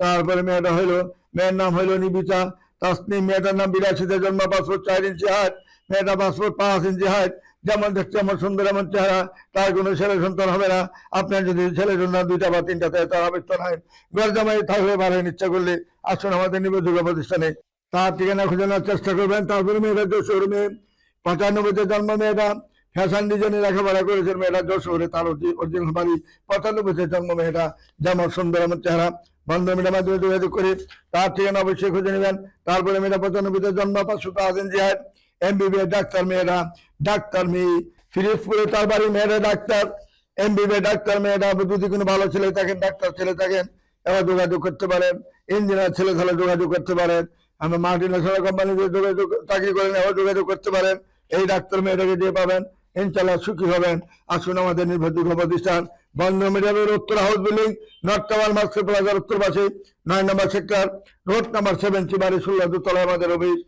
তারপরে মেয়ের নাম হইল নিবিতা তাসনিম। মেয়েটার নাম 82-তে জন্ম, পাসপোর্ট 4 ইঞ্চি হাইট, মেয়েটা পাসপোর্ট 5 ইঞ্চি হাইট। যেমন দেখতে এমন সুন্দর, এমন চেহারা, তার কোনো ছেলে সন্তান হবে না। আপনার যদি ছেলে সন্তান 2টা বা 3টা থাকে তার আবেদন হয়, ঘর জামাই থাকলে পারেন, ইচ্ছা করলে আসুন আমাদের নির্ভরযোগ্য প্রতিষ্ঠানে, তার ঠিকানা খুঁজে নেওয়ার চেষ্টা করবেন। তারপরে মেয়েটা যশোর, মেয়ে 95-তে জন্ম, মেয়েটা ফ্যাশন ডিজাইনে লেখাপড়া করেছেন, মেয়েটা যশোরে, তার অরিজিনাল বাড়ি। 95-তে জন্ম, মেয়েটা যেমন সুন্দর এমন চেহারা। বন্ধুমিটার মাধ্যমে যোগাযোগ করে তার ঠিকানা অবশ্যই খুঁজে নেবেন। তারপরে মেয়েটা 95-তে জন্ম, 505 ইঞ্চি হাইট, MBBS ডাক্তার। মেয়েটা ডাক্তার, মেয়ে ফিরোজপুরে তার বাড়ি। মেয়েটা ডাক্তার, MBBS ডাক্তার। মেয়েটা যদি কোনো ভালো ছেলে থাকেন, ডাক্তার ছেলে থাকেন, এবার যোগাযোগ করতে পারেন। ইঞ্জিনিয়ার ছেলে তাহলে যোগাযোগ করতে পারেন। আমরা মাল্টিন্যাশনাল কোম্পানিতে যোগাযোগ চাকরি করেন, এবার যোগাযোগ করতে পারেন। এই ডাক্তার মেয়েটাকে দিয়ে পাবেন, ইনশাল্লাহ সুখী হবেন। আসুন আমাদের নির্ভরযোগ্য প্রতিষ্ঠান বন্ধ মিডিয়ামের উত্তর house building, north tower, market প্লাজার উত্তর পাশে 9 নম্বর সেক্টর, রোড নাম্বার 70, বাড়ি 16, দোতলায় আমাদের অফিস।